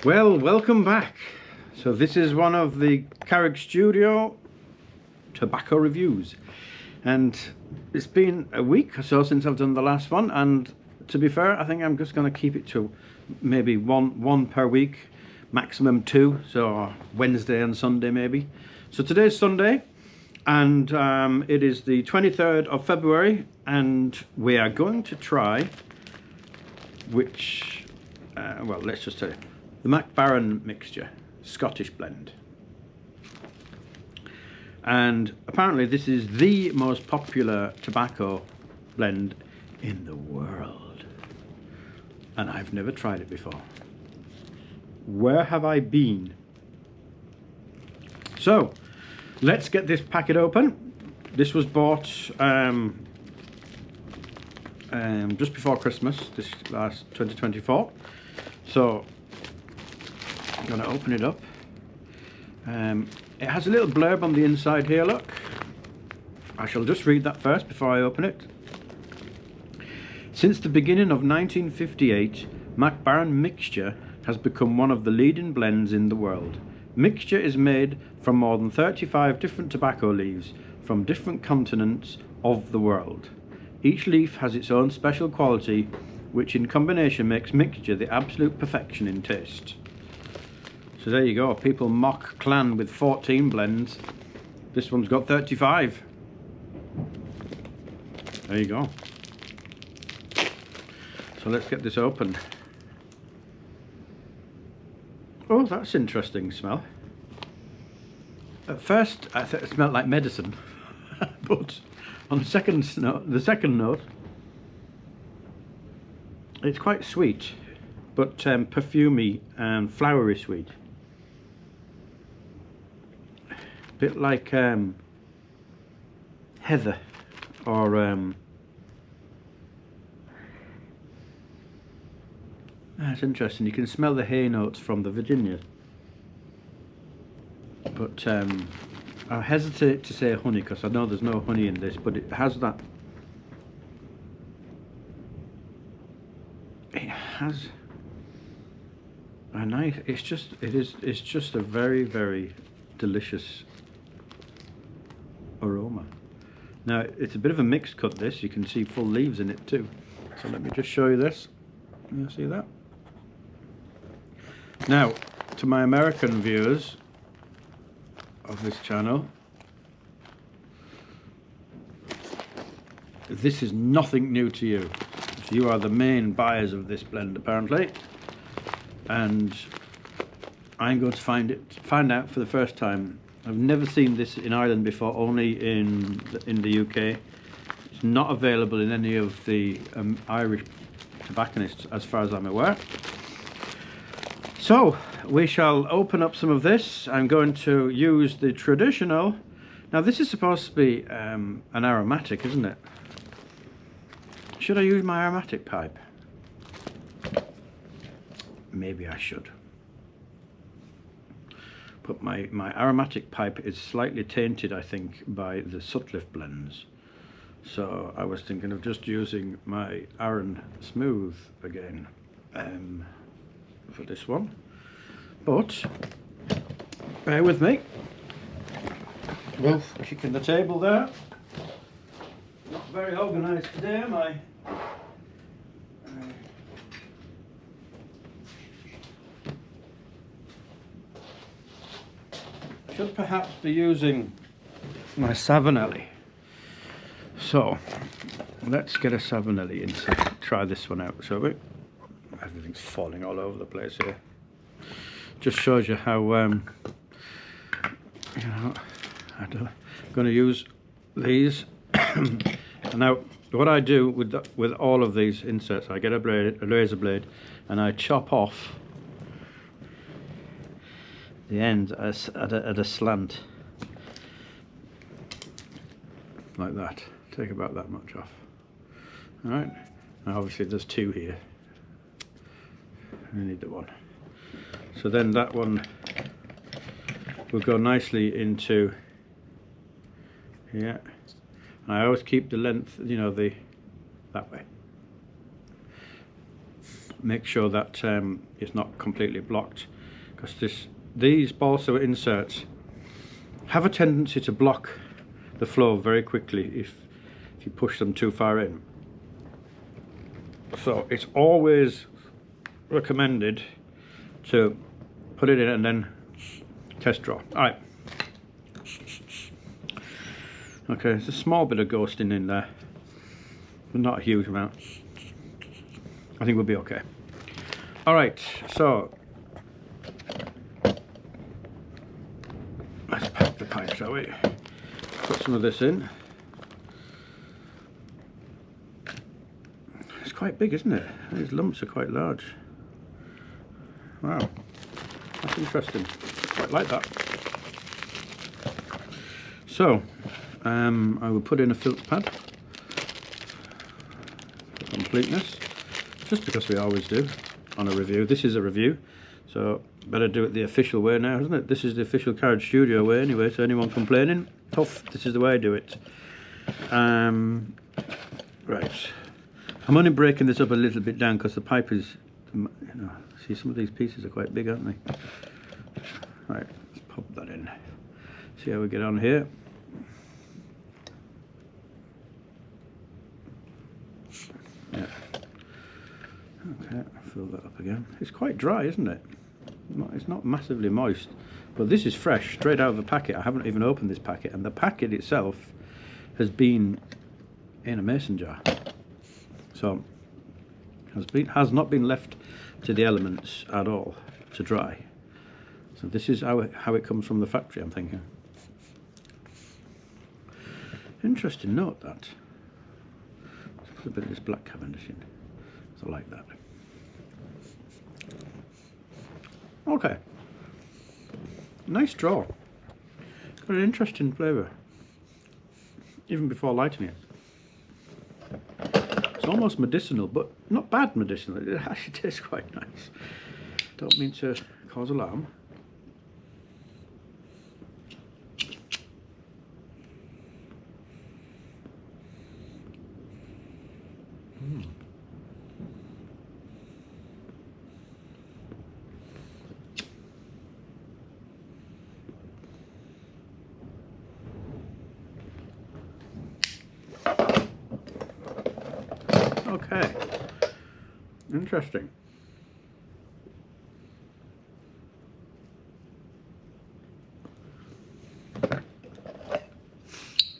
Well, welcome back. So this is one of the Carrick Studio tobacco reviews, and it's been a week or so since I've done the last one, and to be fair, I think I'm just going to keep it to maybe one per week, maximum two, so Wednesday and Sunday maybe. So today's Sunday, and it is the 23rd of February, and we are going to try well, let's just say the Baren mixture, Scottish blend. And apparently this is the most popular tobacco blend in the world. And I've never tried it before. Where have I been? So, let's get this packet open. This was bought just before Christmas, this last 2024. So, I'm going to open it up. It has a little blurb on the inside here, look. I shall just read that first before I open it. Since the beginning of 1958, Baren mixture has become one of the leading blends in the world. Mixture is made from more than 35 different tobacco leaves from different continents of the world. Each leaf has its own special quality, which in combination makes mixture the absolute perfection in taste. So there you go, people mock Clan with 14 blends. This one's got 35. There you go. So let's get this open. Oh, that's interesting smell. At first I thought it smelled like medicine, but on the second note, it's quite sweet, but perfumey and flowery sweet. Bit like heather or that's interesting. You can smell the hay notes from the Virginia, but I hesitate to say honey because I know there's no honey in this, but it has that. It has a nice. It's just a very, very delicious aroma. Now it's a bit of a mixed cut, this. You can see full leaves in it too. So let me just show you this. You see that? Now, to my American viewers of this channel, this is nothing new to you. You are the main buyers of this blend apparently, and I'm going to find out for the first time. I've never seen this in Ireland before, only in the UK. It's not available in any of the Irish tobacconists as far as I'm aware. So we shall open up some of this. I'm going to use the traditional. Now this is supposed to be an aromatic, isn't it? Should I use my aromatic pipe? Maybe I should. But my aromatic pipe is slightly tainted, I think, by the Sutcliffe blends. So I was thinking of just using my Aran Smooth again for this one. But bear with me. Well, kicking the table there. Not very organised today, am I? Should perhaps be using my Savinelli. So let's get a Savinelli in to try this one out, shall we? Everything's falling all over the place here. Just shows you how you know, I'm going to use these. Now what I do with all of these inserts, I get a razor blade, and I chop off the ends at a slant, like that. Take about that much off. All right. Now obviously there's two here. I need the one. So then that one will go nicely into here. And I always keep the length, you know, that way. make sure that it's not completely blocked, because these balsa inserts have a tendency to block the flow very quickly if you push them too far in. So it's always recommended to put it in and then test draw. Alright. Okay, there's a small bit of ghosting in there, but not a huge amount. I think we'll be okay. Alright, so let's pack the pipe, shall we? Put some of this in. It's quite big, isn't it? These lumps are quite large. Wow, that's interesting. Quite like that. So, I will put in a filter pad for completeness, just because we always do on a review. This is a review, so better do it the official way now, isn't it? This is the official Carriage Studio way anyway, so anyone complaining, tough, this is the way I do it. Right, I'm only breaking this up a little bit down because the pipe is, you know, see, some of these pieces are quite big, aren't they? Right, let's pop that in. See how we get on here. Yeah. Okay, fill that up again. It's quite dry, isn't it? It's not massively moist, but this is fresh, straight out of the packet. I haven't even opened this packet, and the packet itself has been in a mason jar, so has not been left to the elements at all to dry. So this is how it comes from the factory, I'm thinking. Interesting note that. Let's put a bit of this black Cavendish in. So I like that. Okay. Nice draw. Got an interesting flavour. Even before lighting it. It's almost medicinal, but not bad medicinal. It actually tastes quite nice. Don't mean to cause alarm. Okay, interesting.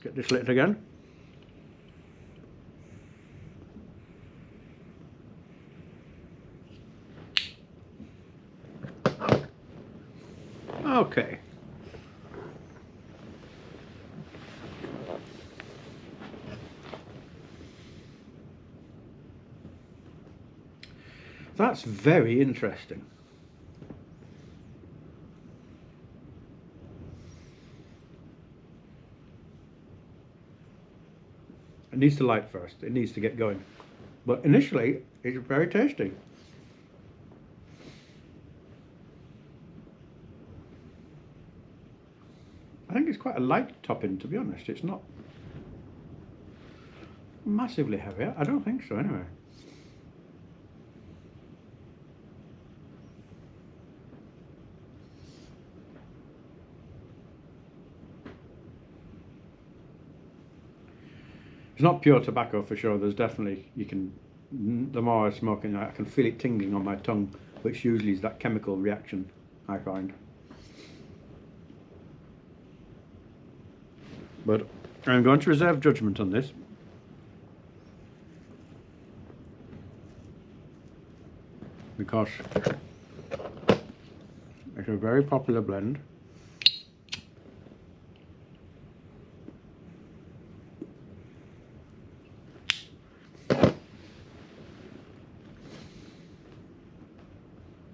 Get this lit again. Okay. That's very interesting. It needs to light first. It needs to get going. But initially, it's very tasty. I think it's quite a light topping, to be honest. It's not massively heavy. I don't think so, anyway. It's not pure tobacco for sure. There's definitely, the more I smoke it, I can feel it tingling on my tongue, which usually is that chemical reaction, I find. But I'm going to reserve judgment on this. Because it's a very popular blend.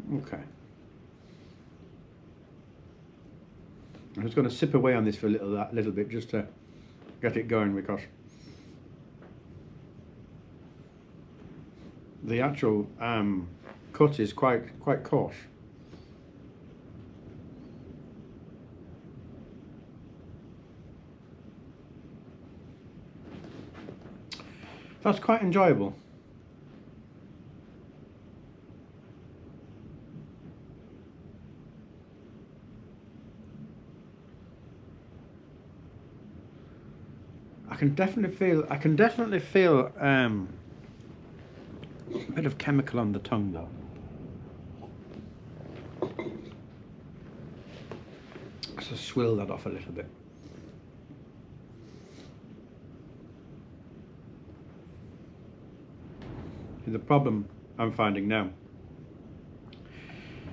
Okay. I'm just going to sip away on this for a little bit just to get it going, because the actual cut is quite coarse. That's quite enjoyable. can definitely feel a bit of chemical on the tongue though. So swill that off a little bit. The problem I'm finding now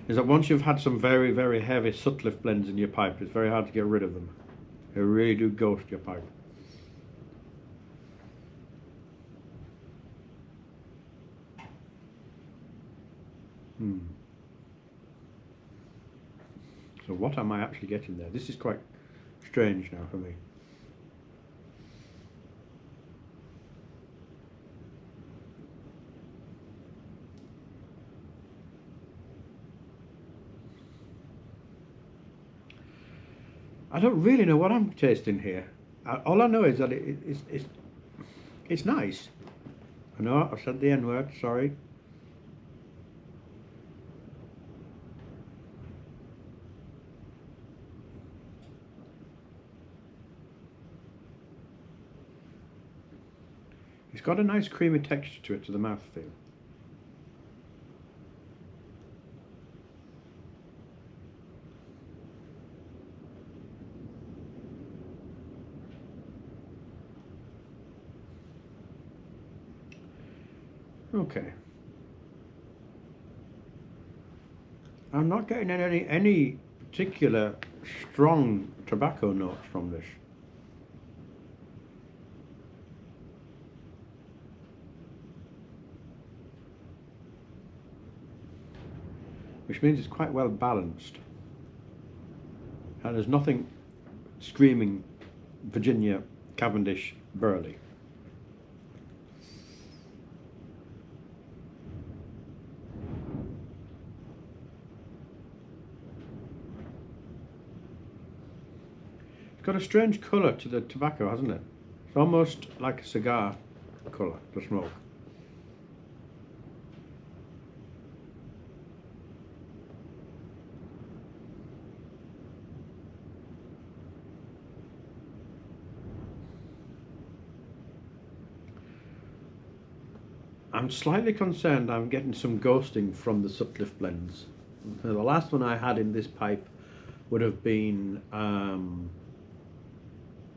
is that once you've had some very, very heavy Sutcliffe blends in your pipe, it's very hard to get rid of them. They really do ghost your pipe. So what am I actually getting there? This is quite strange now for me. I don't really know what I'm tasting here. All I know is that it's nice. I know I've said the N word, sorry. It's got a nice creamy texture to it, to the mouthfeel. Okay. I'm not getting any particular strong tobacco notes from this. Which means it's quite well balanced. And there's nothing screaming Virginia, Cavendish, Burley. It's got a strange colour to the tobacco, hasn't it? It's almost like a cigar colour to smoke. I'm slightly concerned I'm getting some ghosting from the Sutcliffe blends. The last one I had in this pipe would have been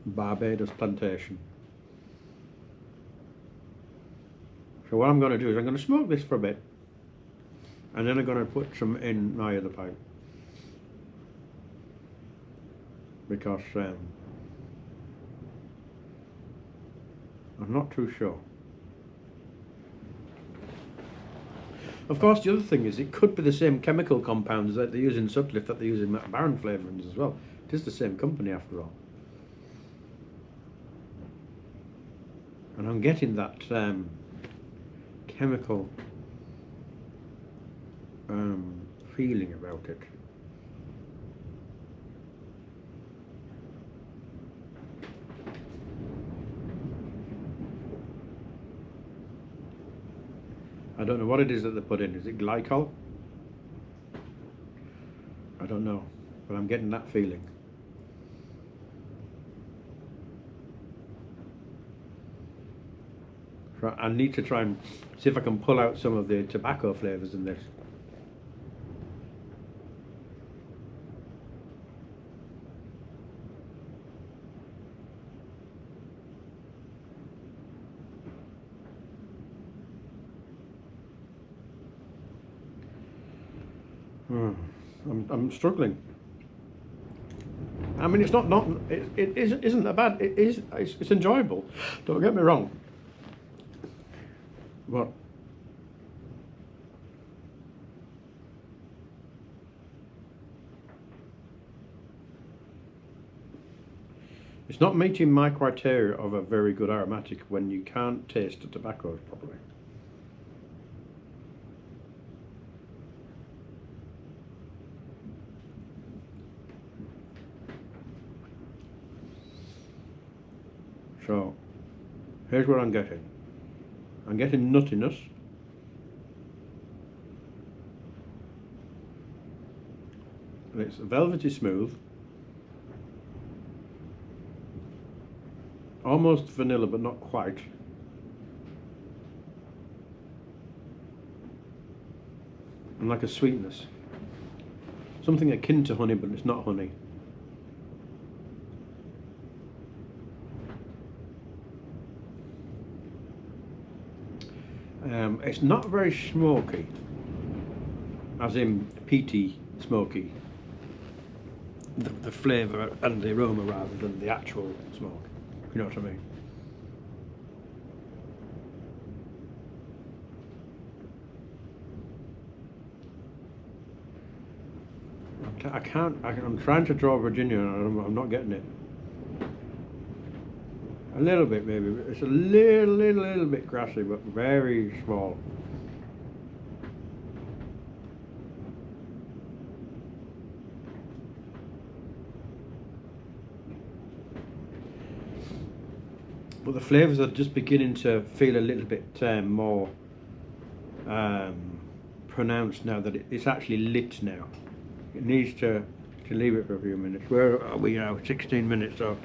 Barbados Plantation. So what I'm going to do is I'm going to smoke this for a bit, and then I'm going to put some in my other pipe, because I'm not too sure. Of course, the other thing is it could be the same chemical compounds that they use in Sutcliffe that they use in Baren flavourings as well. It is the same company after all. And I'm getting that chemical feeling about it. I don't know what it is that they put in. Is it glycol? I don't know, but I'm getting that feeling. So I need to try and see if I can pull out some of the tobacco flavours in this. I'm struggling. I mean, it's it isn't that bad. It's enjoyable. Don't get me wrong. But it's not meeting my criteria of a very good aromatic when you can't taste the tobaccos properly. So here's what I'm getting. I'm getting nuttiness. And it's velvety smooth. almost vanilla, but not quite. And like a sweetness. Something akin to honey, but it's not honey. It's not very smoky, as in peaty smoky. The flavour and the aroma rather than the actual smoke. You know what I mean? I'm trying to draw Virginia and I'm not getting it. A little bit maybe, it's a little bit grassy, but very small. But the flavours are just beginning to feel a little bit more pronounced now that it's actually lit now. It needs to leave it for a few minutes. Where are we now? 16 minutes, so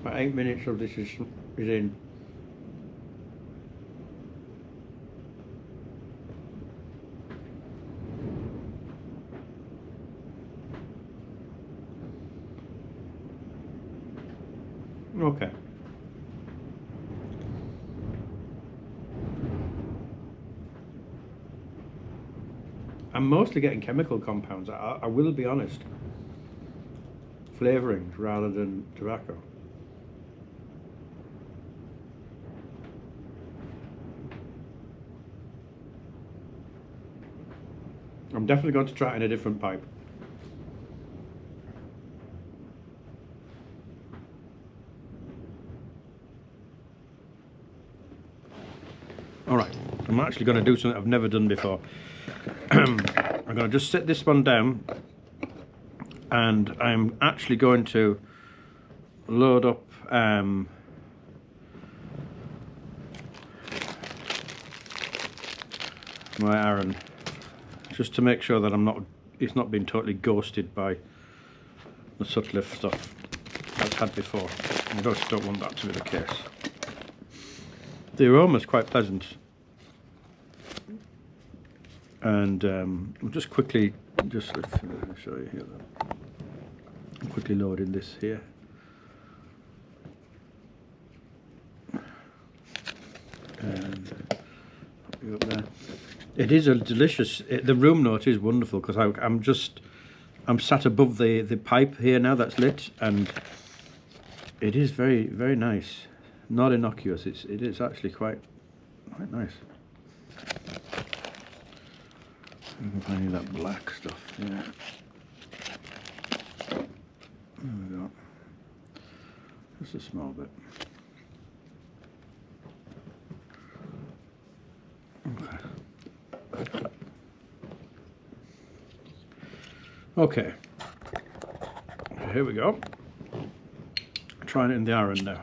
about 8 minutes of this is in. Okay. I'm mostly getting chemical compounds, I will be honest. Flavourings rather than tobacco. I'm definitely going to try it in a different pipe. Alright, I'm actually going to do something I've never done before. I'm going to just set this one down and I'm actually going to load up my Aaron, just to make sure that it's not been totally ghosted by the Sutcliffe stuff I've had before. I just don't want that to be the case. The aroma is quite pleasant. And I'll just quickly, let's show you here. I'm quickly loading this here. And up there. It is a delicious. The room note is wonderful because I'm sat above the pipe here now that's lit, and it is very nice. Not innocuous. It is actually quite nice. I can find that black stuff, yeah. There we go. Just a small bit. Okay. Here we go. Trying it in the Aaron now.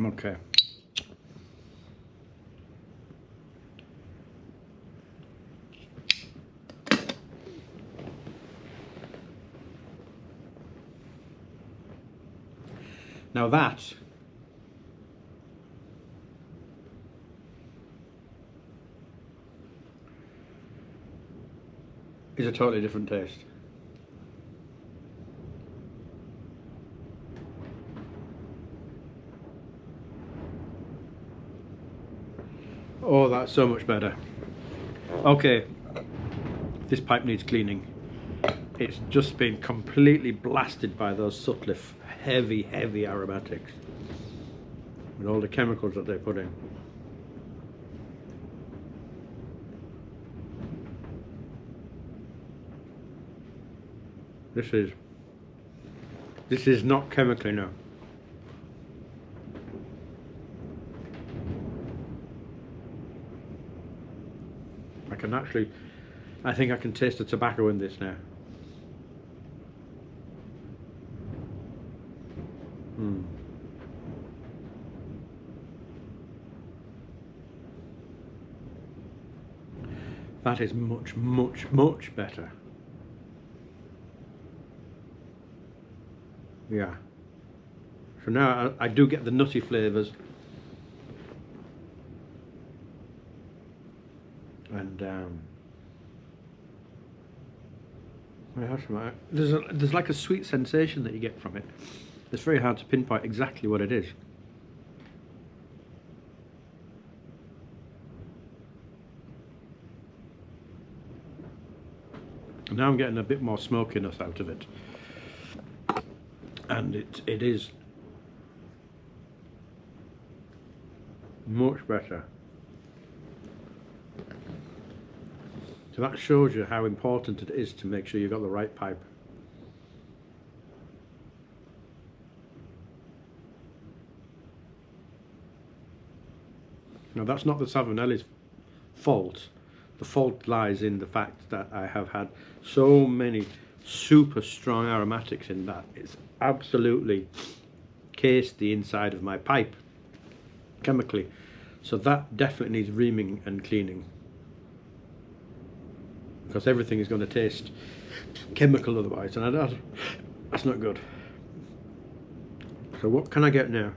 Okay. Now that is a totally different taste. Oh, that's so much better. Okay, this pipe needs cleaning. It's just been completely blasted by those Sutcliffe heavy aromatics with all the chemicals that they put in. This is not chemically, no. I think I can taste the tobacco in this now. That is much, much, much better. Yeah. So now I do get the nutty flavours. And what else am I? There's like a sweet sensation that you get from it. It's very hard to pinpoint exactly what it is. And now I'm getting a bit more smokiness out of it. And it is much better. So that shows you how important it is to make sure you've got the right pipe. Now that's not the Savinelli's fault. The fault lies in the fact that I have had so many super strong aromatics in that. It's absolutely cased the inside of my pipe chemically. So that definitely needs reaming and cleaning, because everything is going to taste chemical otherwise, and that's not good. So what can I get now?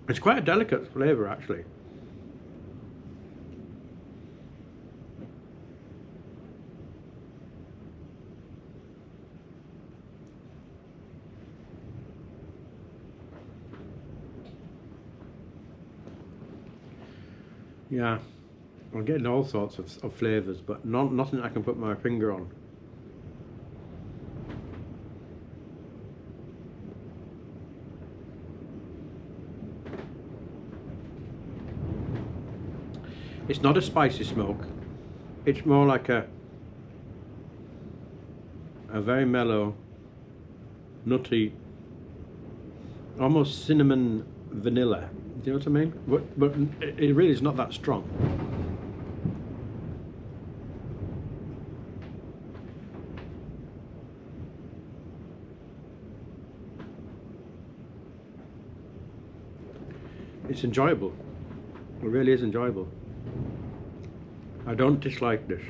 It's quite a delicate flavour actually. Yeah, I'm getting all sorts of flavours, but nothing I can put my finger on. It's not a spicy smoke. It's more like a very mellow, nutty, almost cinnamon vanilla. Do you know what I mean? But it really is not that strong. It's enjoyable. It really is enjoyable. I don't dislike this.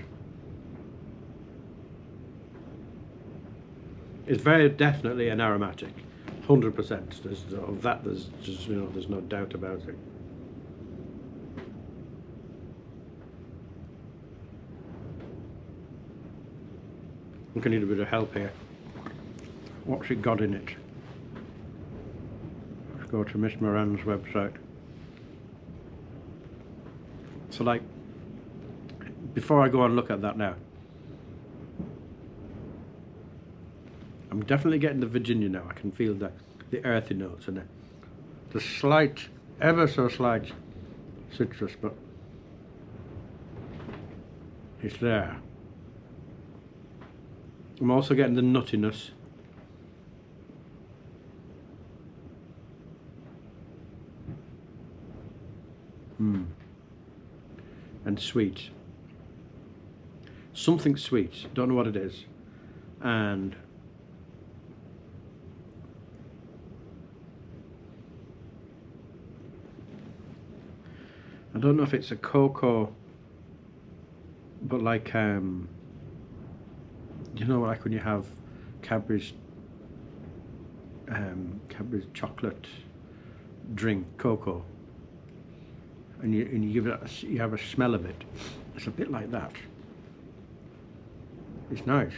It's very definitely an aromatic. 100%. There's just, you know, there's no doubt about it. I'm going to need a bit of help here. What's it got in it? Let's go to Miss Moran's website. So, like, before I go and look at that now, I'm definitely getting the Virginia now. I can feel the earthy notes in it. The slight, ever so slight citrus, but it's there. I'm also getting the nuttiness. And sweet. Something sweet, don't know what it is. And I don't know if it's a cocoa, but like you know, like when you have Cadbury's chocolate drink, cocoa, and you give it you have a smell of it. It's a bit like that. It's nice.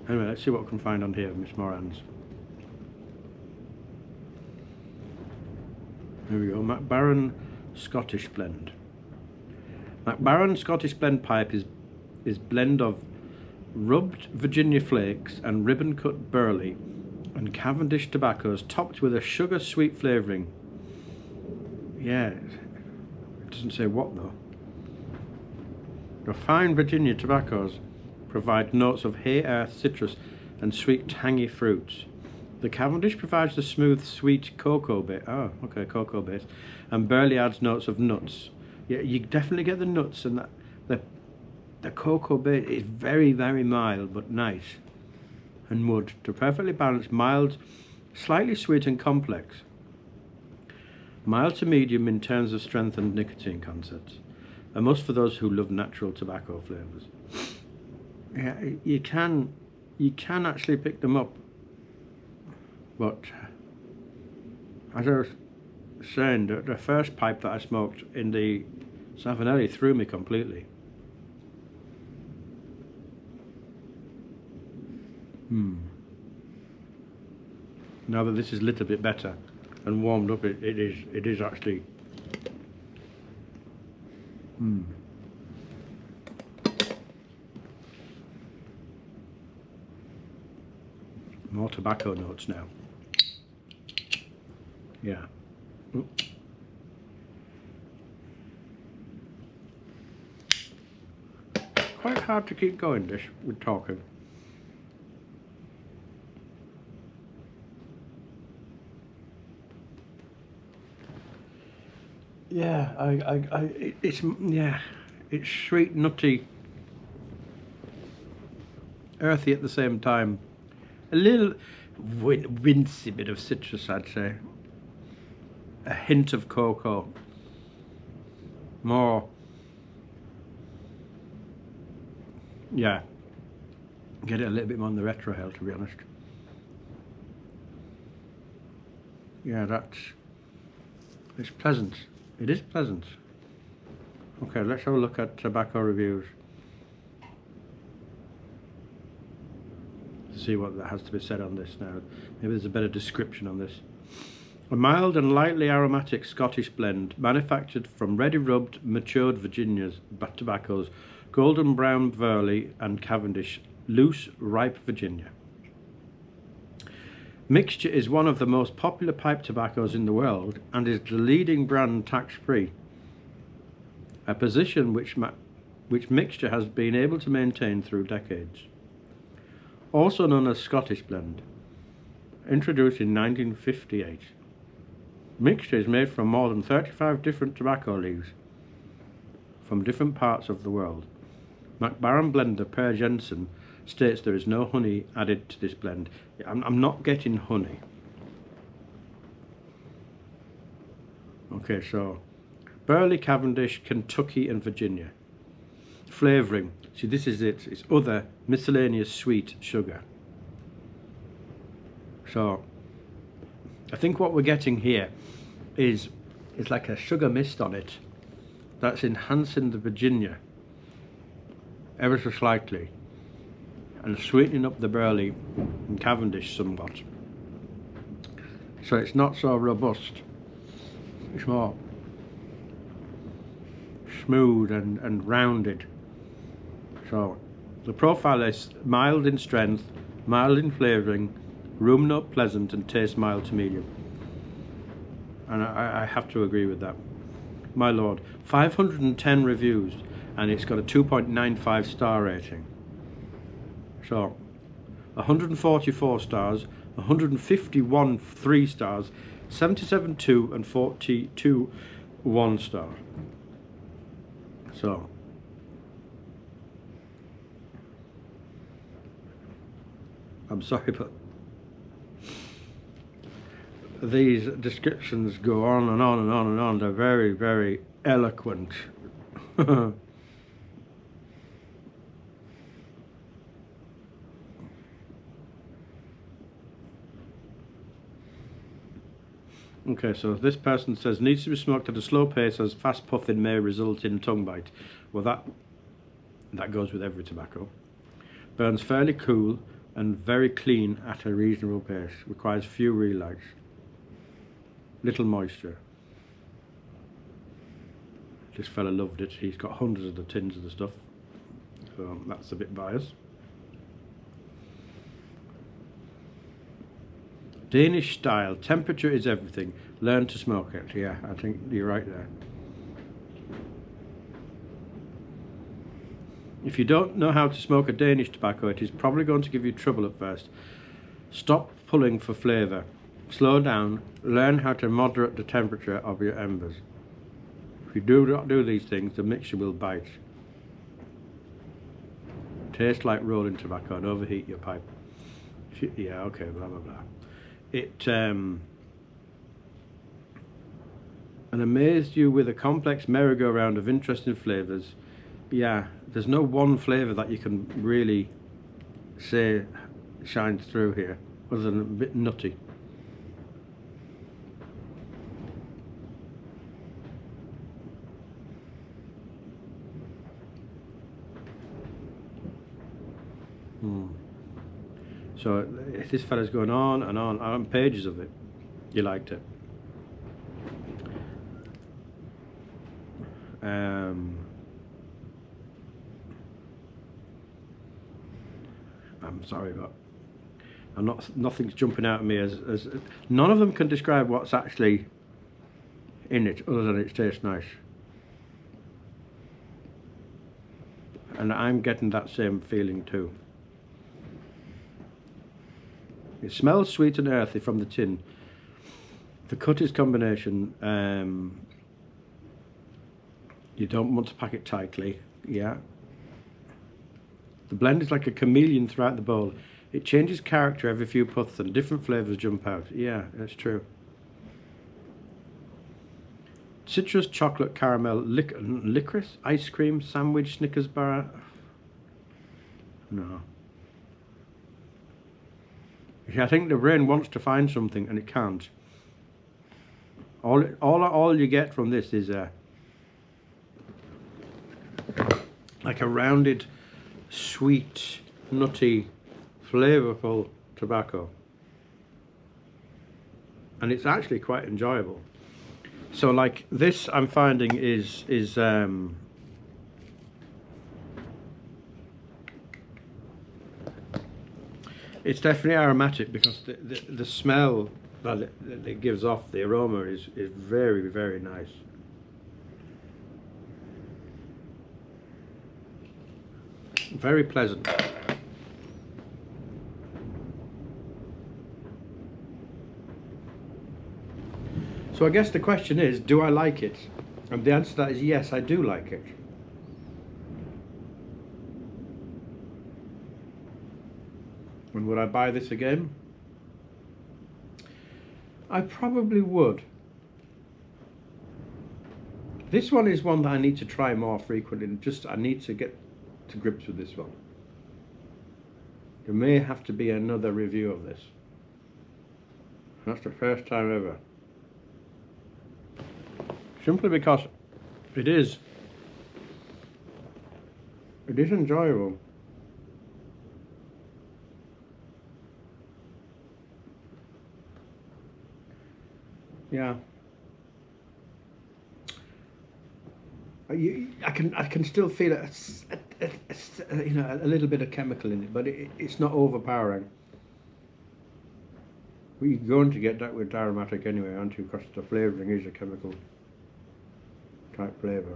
Anyway, let's see what we can find on here, Miss Moran's. Here we go, Baren Scottish Blend. Baren Scottish Blend pipe is blend of rubbed Virginia flakes and ribbon cut burley and Cavendish tobaccos topped with a sugar sweet flavouring. Yeah, it doesn't say what though. Refined Virginia tobaccos provide notes of hay earth, citrus and sweet tangy fruits. The Cavendish provides the smooth, sweet cocoa base. Oh, okay, cocoa base. And Burley adds notes of nuts. Yeah, you definitely get the nuts, and the cocoa base is very, very mild but nice. And wood to perfectly balance mild, slightly sweet and complex. Mild to medium in terms of strength and nicotine concepts. A must for those who love natural tobacco flavours. Yeah, you can actually pick them up, but as I was saying, the first pipe that I smoked in the Savinelli threw me completely. Now that this is a little bit better and warmed up, it is actually. More tobacco notes now. Yeah. Quite hard to keep going this with talking. Yeah, it's sweet, nutty, earthy at the same time. A little wincy bit of citrus, I'd say. A hint of cocoa. More. Yeah. Get it a little bit more on the retrohale, to be honest. Yeah, it's pleasant. It is pleasant. Okay, let's have a look at tobacco reviews. See what that has to be said on this now. Maybe there's a better description on this. A mild and lightly aromatic Scottish blend manufactured from ready rubbed matured Virginia's tobaccos, golden brown Burley and Cavendish, loose ripe Virginia. Mixture is one of the most popular pipe tobaccos in the world and is the leading brand tax-free, a position which Mixture has been able to maintain through decades. Also known as Scottish blend, introduced in 1958. Mixture is made from more than 35 different tobacco leaves from different parts of the world. Baren blender Per Jensen states there is no honey added to this blend. I'm not getting honey. Okay, so Burley, Cavendish, Kentucky and Virginia. Flavouring. See, this is it. It's other miscellaneous sweet sugar. So I think what we're getting here is like a sugar mist on it that's enhancing the Virginia ever so slightly and sweetening up the Burley and Cavendish somewhat. So it's not so robust. It's more smooth and rounded. So the profile is mild in strength, mild in flavouring, room note pleasant and taste mild to medium. And I have to agree with that. My lord, 510 reviews and it's got a 2.95 star rating. So 144 stars, 151 3 stars, 77 2 and 42 1 star. So I'm sorry, but these descriptions go on and on and on and on. They're very, very eloquent. Okay, so this person says needs to be smoked at a slow pace as fast puffing may result in tongue bite. Well, that goes with every tobacco. Burns fairly cool and very clean at a reasonable pace. Requires few relights. Little moisture. This fella loved it. He's got hundreds of the tins of the stuff, so that's a bit biased. Danish style. Temperature is everything. Learn to smoke it. Yeah, I think you're right there. If you don't know how to smoke a Danish tobacco, it is probably going to give you trouble at first. Stop pulling for flavour. Slow down. Learn how to moderate the temperature of your embers. If you do not do these things, the mixture will bite. Taste like rolling tobacco and overheat your pipe. Yeah, okay, blah blah blah. It and amazed you with a complex merry-go-round of interesting flavours. Yeah, there's no one flavour that you can really say shines through here, other than a bit nutty. So this fella's going on and on pages of it. You liked it. I'm sorry, but nothing's jumping out at me as none of them can describe what's actually in it other than it tastes nice. And I'm getting that same feeling too. It smells sweet and earthy from the tin. The cut is combination. You don't want to pack it tightly. Yeah. The blend is like a chameleon throughout the bowl. It changes character every few puffs and different flavours jump out. Yeah, that's true. Citrus, chocolate, caramel, licorice, ice cream, sandwich, Snickers bar. No. I think the brain wants to find something and it can't. All you get from this is like a rounded, sweet, nutty, flavourful tobacco, and it's actually quite enjoyable. So like this, I'm finding is it's definitely aromatic because the smell that it gives off, the aroma is very, very nice. Very pleasant. So I guess the question is, do I like it? And the answer to that is yes, I do like it. And would I buy this again? I probably would. This one is one that I need to try more frequently. I need to get to grips with this one. There may have to be another review of this. That's the first time ever. Simply because it is enjoyable. Yeah. I can still feel it. You know, a little bit of chemical in it, but it's not overpowering. We're going to get that with aromatic anyway, aren't you? Because the flavouring is a chemical type flavour.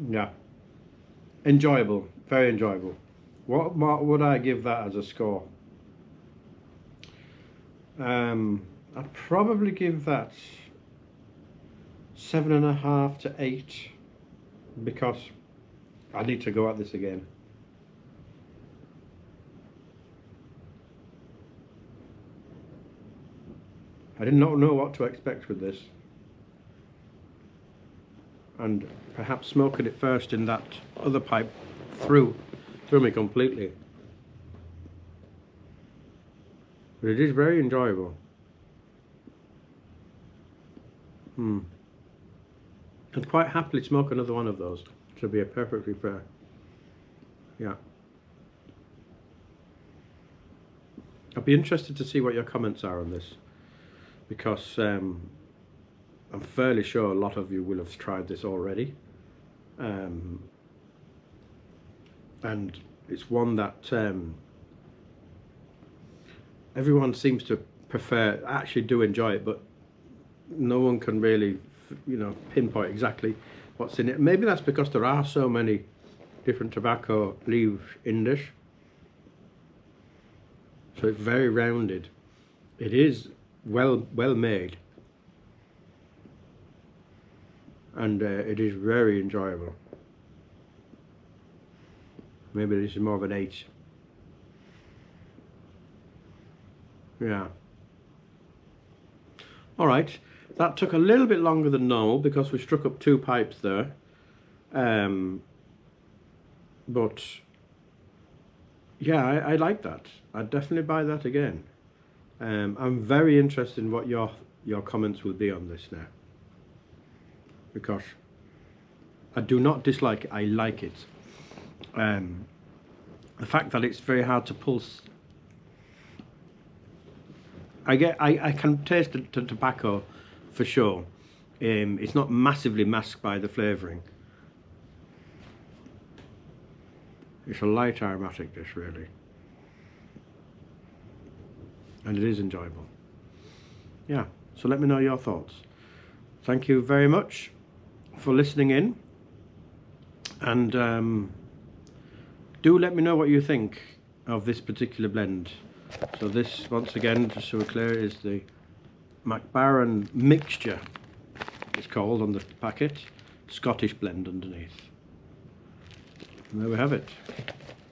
Yeah. Enjoyable. Very enjoyable. What would I give that as a score? I'd probably give that 7.5 to 8 because I need to go at this again. I did not know what to expect with this, and perhaps smoking it first in that other pipe threw me completely. But it is very enjoyable. I'd quite happily smoke another one of those, to be perfectly fair. Yeah. I'd be interested to see what your comments are on this, because I'm fairly sure a lot of you will have tried this already. And it's one that everyone seems to prefer. I actually do enjoy it, but no one can really, you know, pinpoint exactly what's in it. Maybe that's because there are so many different tobacco leaves in this. So it's very rounded. It is well made, and it is very enjoyable. Maybe this is more of an 8. Yeah. Alright, that took a little bit longer than normal because we struck up 2 pipes there. But yeah, I like that. I'd definitely buy that again. I'm very interested in what your comments will be on this now, because I do not dislike it, I like it. The fact that it's very hard to pulse, I can taste the tobacco for sure. It's not massively masked by the flavouring. It's a light aromatic dish, really, and it is enjoyable. Yeah, so let me know your thoughts. Thank you very much for listening in, and do let me know what you think of this particular blend. So this, once again, just so we're clear, is the Baren mixture, it's called on the packet. Scottish blend underneath. And there we have it.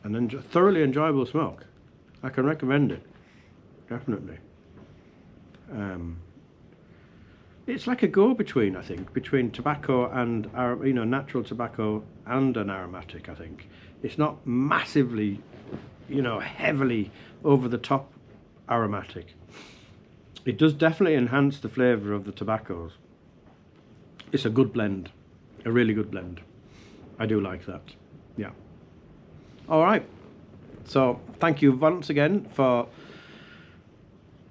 An thoroughly enjoyable smoke. I can recommend it, definitely. It's like a go-between, I think, between tobacco and natural tobacco and an aromatic. I think it's not massively, heavily over the top aromatic. It does definitely enhance the flavour of the tobaccos. It's a good blend, a really good blend. I do like that. Yeah. All right. So thank you once again for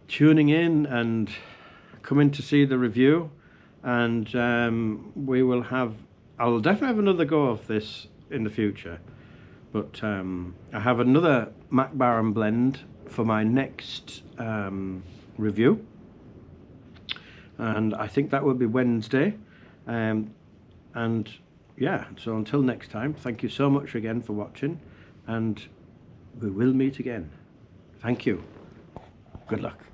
tuning in and coming to see the review. And I'll definitely have another go of this in the future. But I have another Baren blend for my next review. And I think that will be Wednesday. And yeah, so until next time, thank you so much again for watching, and we will meet again. Thank you. Good luck.